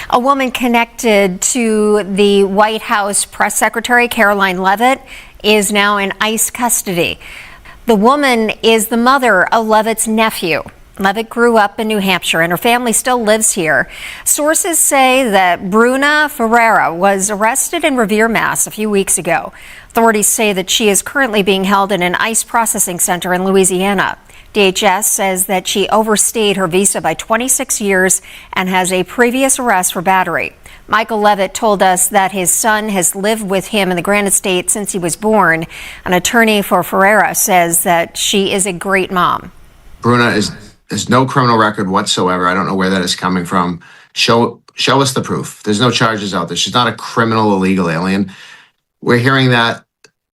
A woman connected to the White House press secretary, Karoline Leavitt, is now in ICE custody. The woman is the mother of Leavitt's nephew. Leavitt grew up in New Hampshire and her family still lives here. Sources say that Bruna Ferreira was arrested in Revere, Mass. a few weeks ago. Authorities say that she is currently being held in an ICE processing center in Louisiana. DHS says that she overstayed her visa by 26 years and has a previous arrest for battery. Michael Leavitt told us that his son has lived with him in the Granite State since he was born. An attorney for Ferreira says that she is a great mom. Bruna has no criminal record whatsoever. I don't know where that is coming from. Show us the proof. There's no charges out there. She's not a criminal illegal alien. We're hearing that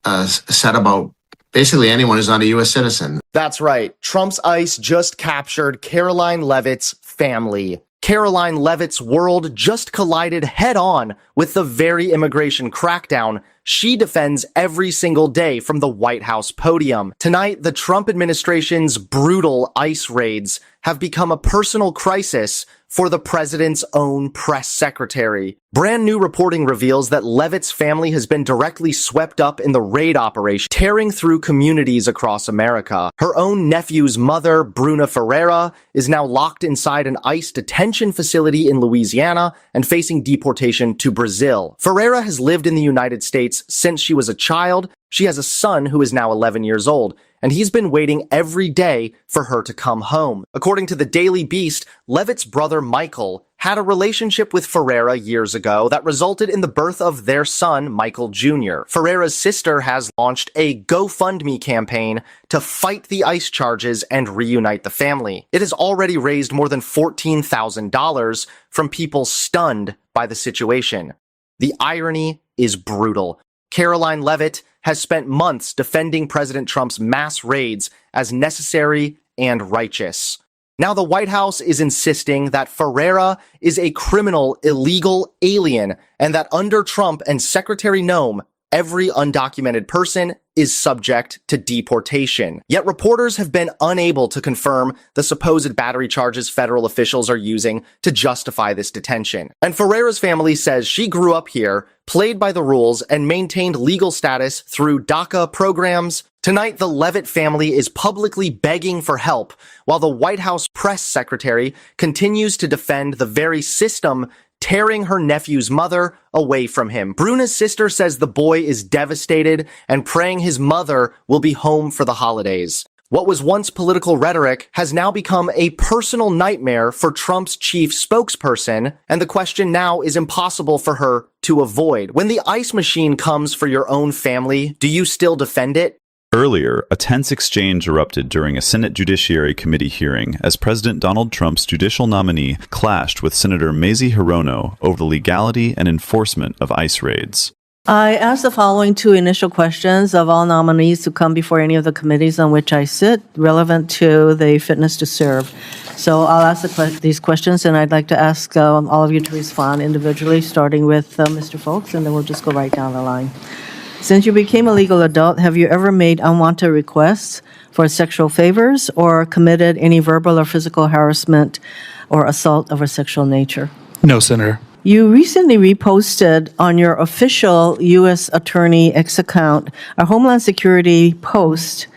said about basically anyone who's not a U.S. citizen. That's right. Trump's ICE just captured Karoline Leavitt's family. Karoline Leavitt's world just collided head-on with the very immigration crackdown she defends every single day from the White House podium. Tonight, the Trump administration's brutal ICE raids have become a personal crisis for the president's own press secretary. Brand new reporting reveals that Leavitt's family has been directly swept up in the raid operation, tearing through communities across America. Her own nephew's mother, Bruna Ferreira, is now locked inside an ICE detention facility in Louisiana and facing deportation to Brazil. Ferreira has lived in the United States since she was a child. She has a son who is now 11 years old, and he's been waiting every day for her to come home. According to the Daily Beast, Leavitt's brother Michael had a relationship with Ferreira years ago that resulted in the birth of their son, Michael Jr. Ferreira's sister has launched a GoFundMe campaign to fight the ICE charges and reunite the family. It has already raised more than $14,000 from people stunned by the situation. The irony is brutal. Karoline Leavitt has spent months defending President Trump's mass raids as necessary and righteous. Now the White House is insisting that Ferreira is a criminal, illegal alien, and that under Trump and Secretary Noem, every undocumented person is subject to deportation. Yet reporters have been unable to confirm the supposed battery charges federal officials are using to justify this detention. And Ferreira's family says she grew up here, played by the rules, and maintained legal status through DACA programs. Tonight, the Leavitt family is publicly begging for help, while the White House press secretary continues to defend the very system tearing her nephew's mother away from him. Bruna's sister says the boy is devastated and praying his mother will be home for the holidays. What was once political rhetoric has now become a personal nightmare for Trump's chief spokesperson, and the question now is impossible for her to avoid. When the ICE machine comes for your own family, do you still defend it? Earlier, a tense exchange erupted during a Senate Judiciary Committee hearing as President Donald Trump's judicial nominee clashed with Senator Mazie Hirono over the legality and enforcement of ICE raids. I asked the following two initial questions of all nominees to come before any of the committees on which I sit, relevant to the fitness to serve. So I'll ask these questions, and I'd like to ask all of you to respond individually, starting with Mr. Folks, and then we'll just go right down the line. Since you became a legal adult, have you ever made unwanted requests for sexual favors or committed any verbal or physical harassment or assault of a sexual nature? No, Senator. You recently reposted on your official U.S. Attorney X account a Homeland Security post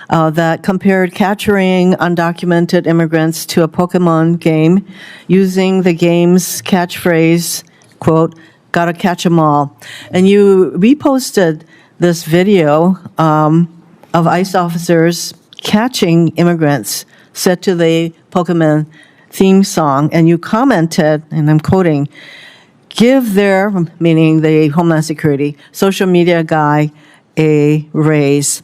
that compared capturing undocumented immigrants to a Pokemon game using the game's catchphrase, quote, "Gotta catch 'em all." And you reposted this video of ICE officers catching immigrants set to the Pokemon theme song, and you commented, and I'm quoting, "Give their," meaning the Homeland Security, "social media guy a raise."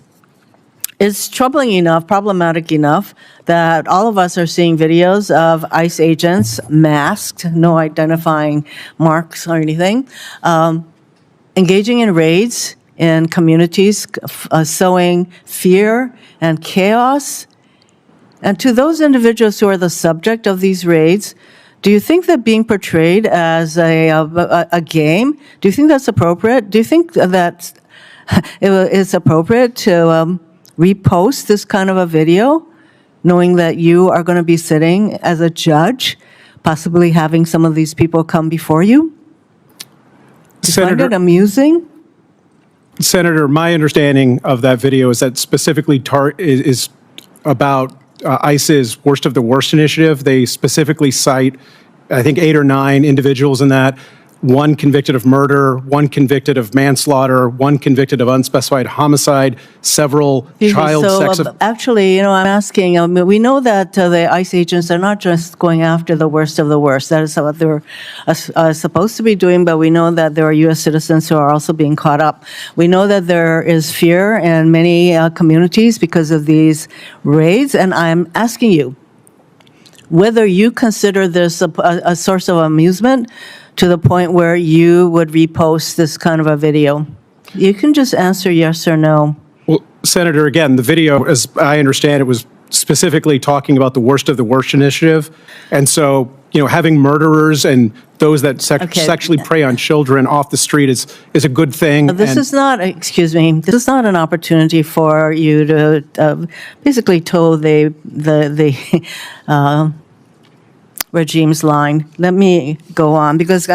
It's troubling enough, problematic enough, that all of us are seeing videos of ICE agents masked, no identifying marks or anything, engaging in raids in communities, sowing fear and chaos. And to those individuals who are the subject of these raids, do you think that being portrayed as a game, do you think that's appropriate? Do you think that it's appropriate to repost this kind of a video, knowing that you are going to be sitting as a judge possibly having some of these people come before you? Do you find it amusing? Senator, my understanding of that video is that specifically is about ICE's Worst of the Worst initiative. They specifically cite, I think, 8 or 9 individuals in that. 1 convicted of murder, 1 convicted of manslaughter, 1 convicted of unspecified homicide, several child sex. Actually, I'm asking, we know that the ICE agents are not just going after the worst of the worst. That is what they're supposed to be doing, but we know that there are U.S. citizens who are also being caught up. We know that there is fear in many communities because of these raids, and I'm asking you whether you consider this a source of amusement to the point where you would repost this kind of a video. You can just answer yes or no. Well, Senator, again, the video, as I understand it, was specifically talking about the Worst of the Worst initiative. And so, having murderers and those that sexually prey on children off the street is a good thing. This is not, excuse me, this is not an opportunity for you to basically toe the regime's line. Let me go on, because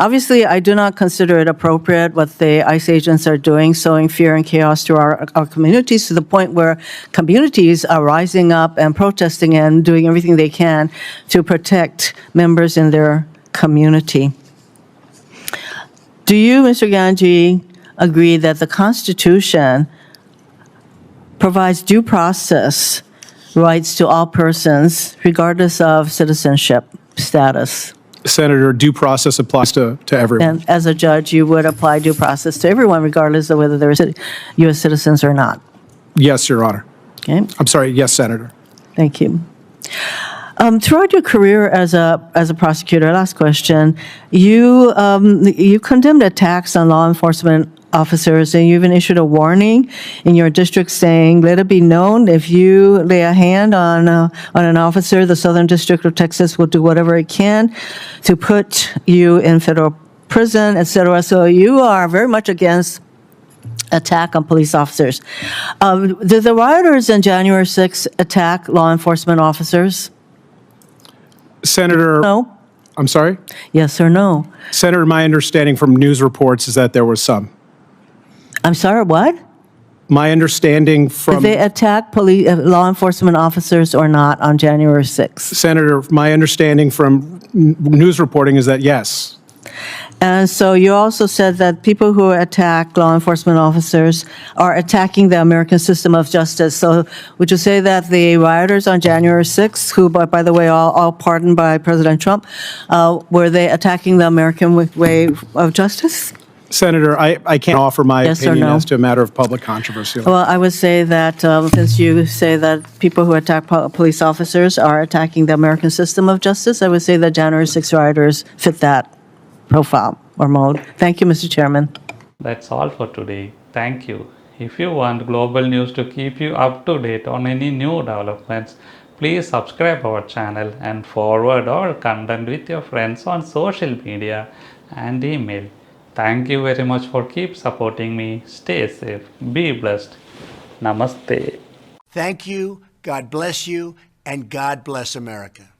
obviously I do not consider it appropriate what the ICE agents are doing, sowing fear and chaos through our communities to the point where communities are rising up and protesting and doing everything they can to protect members in their community. Do you, Mr. Ganji, agree that the Constitution provides due process rights to all persons, regardless of citizenship status? Senator, due process applies to everyone. And as a judge, you would apply due process to everyone, regardless of whether they're U.S. citizens or not? Yes, Your Honor. Okay. I'm sorry, yes, Senator. Thank you. Throughout your career as a prosecutor, last question, you condemned attacks on law enforcement officers, and you even issued a warning in your district saying, "Let it be known, if you lay a hand on an officer, the Southern District of Texas will do whatever it can to put you in federal prison," etc. So you are very much against attack on police officers. Did the rioters on January 6th attack law enforcement officers? Senator, No. I'm sorry? Yes or no? Senator, my understanding from news reports is that there was some. I'm sorry, what? My understanding from... Did they attack law enforcement officers or not on January 6th? Senator, my understanding from news reporting is that yes. And so you also said that people who attack law enforcement officers are attacking the American system of justice. So would you say that the rioters on January 6th, who, by the way, all pardoned by President Trump, were they attacking the American way of justice? Senator, I can't offer my Yes or opinion no? as to a matter of public controversy. Well, I would say that since you say that people who attack police officers are attacking the American system of justice, I would say that January 6 rioters fit that profile or mode. Thank you, Mr. Chairman. That's all for today. Thank you. If you want global news to keep you up to date on any new developments, please subscribe our channel and forward our content with your friends on social media and email. Thank you very much for keep supporting me. Stay safe. Be blessed. Namaste. Thank you, God bless you, and God bless America.